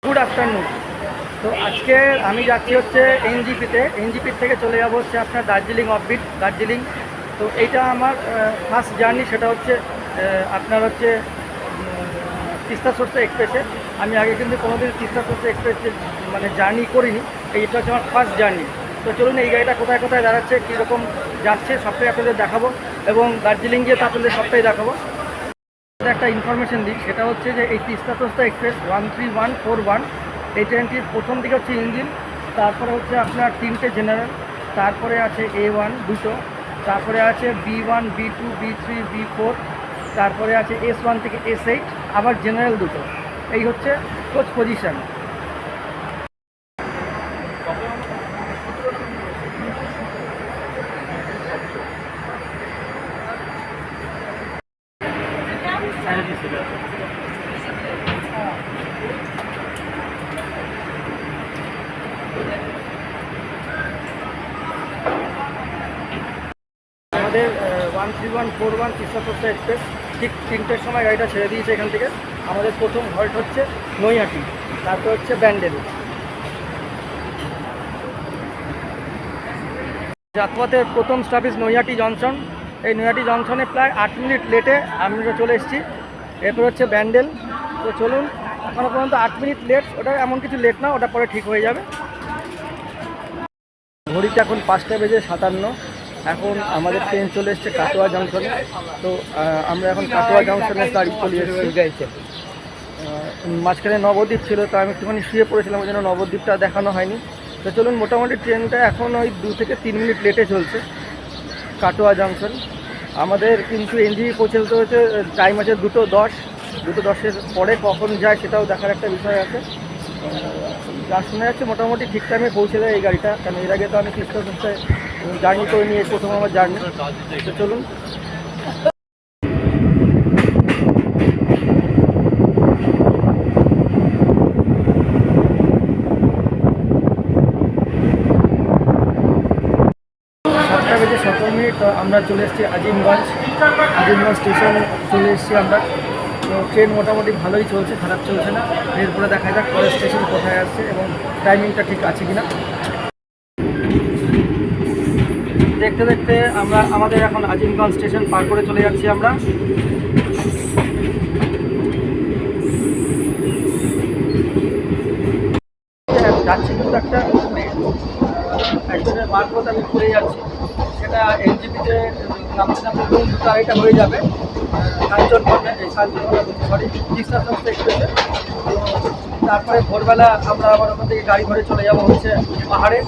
Good afternoon. তো আজকে আমি যাচ্ছি হচ্ছে এনজিপির থেকে চলে যাব হচ্ছে আপনার দার্জিলিং অফবিট দার্জিলিং। তো এইটা আমার ফার্স্ট জার্নি, সেটা হচ্ছে আপনার হচ্ছে তিস্তা সোর্সা এক্সপ্রেসে। আমি আগে কিন্তু কোনোদিন তিস্তা সোর্সা এক্সপ্রেসে মানে জার্নি করিনি, এইটা হচ্ছে আমার ফার্স্ট জার্নি। তো চলুন এই গাড়িটা কোথায় কোথায় দাঁড়াচ্ছে, কীরকম যাচ্ছে সবটাই আপনাদের দেখাবো, এবং দার্জিলিং গিয়ে তো আপনাদের সবটাই দেখাবো। একটা ইনফরমেশন দিই, সেটা হচ্ছে যে এই তিস্তা তোস্তা এক্সপ্রেস 13141 এই ট্রেনটির প্রথম দিকে হচ্ছে ইঞ্জিন, তারপরে হচ্ছে আপনার 3টে জেনারেল, তারপরে আছে A1 দুটো, তারপরে আছে B1 B2 B3 B4, তারপরে আছে S1 থেকে S8, আবার জেনারেল দুটো। এই হচ্ছে কোচ পজিশন। আমাদের 13141 তিস্তা তোস্তা এক্সপ্রেস ঠিক 3টের সময় গাড়িটা ছেড়ে দিয়েছে এখান থেকে। আমাদের প্রথম হল্ট হচ্ছে নৈহাটি, তারপর হচ্ছে ব্যান্ডেল। যাত্রাপথের প্রথম স্টপেজ নৈহাটি জংশন। এই নৈহাটি জংশনে প্রায় 8 মিনিট লেটে আমরা চলে এসেছি। এরপর হচ্ছে ব্যান্ডেল। তো চলুন, এখনও পর্যন্ত 8 মিনিট লেট, ওটা এমন কিছু লেট না, ওটা পরে ঠিক হয়ে যাবে। ঘড়িতে এখন 5:57। এখন আমাদের ট্রেন চলে এসছে কাটোয়া জংশনে। তো আমরা এখন কাটোয়া জংশনে গাড়ি চলে এসেছি গাড়িতে। মাঝখানে নবদ্বীপ ছিল, তো আমি একটুখানি শুয়ে পড়েছিলাম, ওই জন্য নবদ্বীপটা দেখানো হয়নি। তো চলুন, মোটামুটি ট্রেনটা এখন ওই 2 থেকে 3 মিনিট লেটে চলছে কাটোয়া জংশন। আমাদের কিন্তু এনজিপি পৌঁছতে হয়েছে, টাইম আছে 2:10। 2:10-এর পরে কখন যায় সেটাও দেখার একটা বিষয় আছে। যা শোনা যাচ্ছে মোটামুটি ঠিক টাইমে পৌঁছে দেয় এই গাড়িটা, কারণ এর আগে তো আমি তিস্তা তোস্তায় জার্নি করে নিয়ে প্রথম আমার জার্নি। তো চলুন, বেজে 17 আমরা চলে এসেছি আজিমগঞ্জ স্টেশন চলে এসেছি আমরা। তো ট্রেন মোটামুটি ভালোই চলছে, খারাপ চলছে না। এরপরে দেখা যাক পরের স্টেশন কোথায় আসছে এবং টাইমিংটা ঠিক আছে কিনা। দেখতে দেখতে আমরা আমাদের এখন আজিমগঞ্জ স্টেশন পার করে চলে যাচ্ছি আমরা। যাচ্ছি কিন্তু একটা একজনের মারফত আমি ঘুরে যাচ্ছি, সেটা এনজিপিতে নামতে নামতে দুটো গাড়িটা হয়ে যাবে তিস্তা সোর্সা এক্সপ্রেসে। তারপরে ভোরবেলা আমরা আবার ওখান থেকে গাড়ি ধরে চলে যাবো হচ্ছে পাহাড়ে।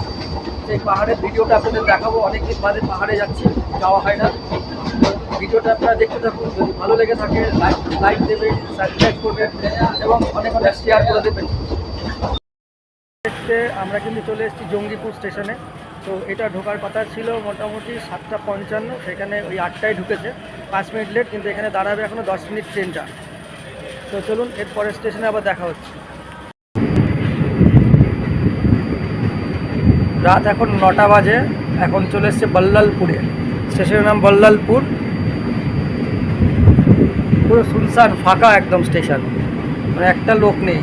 সেই পাহাড়ের ভিডিওটা আপনাদের দেখাবো, অনেকদিন বাদে পাহাড়ে যাচ্ছি, যাওয়া হয় না। ভিডিওটা আপনারা দেখতে থাকুন, যদি ভালো লেগে থাকে লাইক দেবেন, সাবস্ক্রাইব করবেন এবং অনেক অনেক শেয়ার করে দেবেন। আমরা কিন্তু চলে এসেছি জঙ্গিপুর স্টেশনে। তো এটা ঢোকার কথা ছিল মোটামুটি 7:55, সেখানে ওই 8টায় ঢুকেছে, 5 মিনিট লেট, কিন্তু এখানে দাঁড়াবে এখনও 10 মিনিট ট্রেনটা। তো চলুন, এরপরের স্টেশনে আবার দেখা হচ্ছে। রাত এখন 9টা বাজে। এখন চলে এসছে বল্লালপুরে, স্টেশনের নাম বল্লালপুর। পুরো সুনসান ফাঁকা একদম স্টেশন, মানে একটা লোক নেই।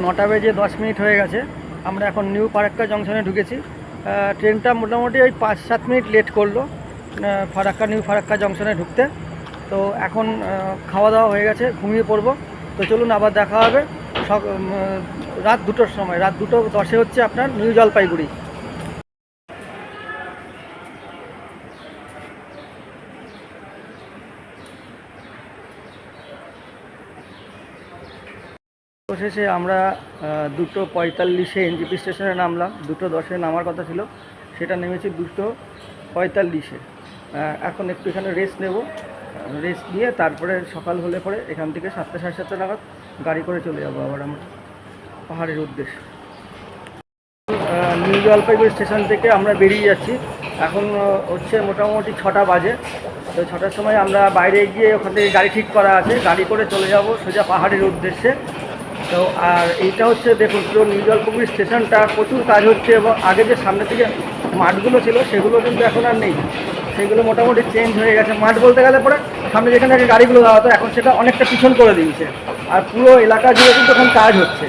নটা বেজে 10 মিনিট হয়ে গেছে। আমরা এখন নিউ ফারাক্কা জংশনে ঢুকেছি। ট্রেনটা মোটামুটি ওই 5-7 মিনিট লেট করলো নিউ ফারাক্কা জংশনে ঢুকতে। তো এখন খাওয়া দাওয়া হয়ে গেছে, ঘুমিয়ে পড়বো। তো চলুন, আবার দেখা হবে রাত 2টোর সময়। রাত 2:10 হচ্ছে আপনার নিউ জলপাইগুড়ি। অবশেষে আমরা 2:45-এ এনজিপি স্টেশনে নামলাম। 2:10-এ নামার কথা ছিল, সেটা নেমেছি 2:45-এ। এখন একটু এখানে রেস্ট নেব, রেস্ট নিয়ে তারপরে সকাল হলে পরে এখান থেকে 7টা 7:30 নাগাদ গাড়ি করে চলে যাবো আবার আমরা পাহাড়ের উদ্দেশ্যে। নিউ জলপাইগুড়ি স্টেশন থেকে আমরা বেরিয়ে যাচ্ছি। এখন হচ্ছে মোটামুটি 6টা বাজে। তো 6টার সময় আমরা বাইরে গিয়ে ওখান থেকে গাড়ি ঠিক করা আছে, গাড়ি করে চলে যাব সোজা পাহাড়ের উদ্দেশ্যে। তো আর এইটা হচ্ছে দেখুন পুরো নিউ জলপাইগুড়ি স্টেশনটা প্রচুর কাজ হচ্ছে, এবং আগে যে সামনে থেকে মাঠগুলো ছিল সেগুলো কিন্তু এখন আর নেই, সেগুলো মোটামুটি চেঞ্জ হয়ে গেছে। মাঠ বলতে গেলে পরে সামনে যেখানে আগে গাড়িগুলো দেওয়া হতো এখন সেটা অনেকটা পিছন করে দিয়েছে, আর পুরো এলাকা জুড়ে কিন্তু এখন কাজ হচ্ছে।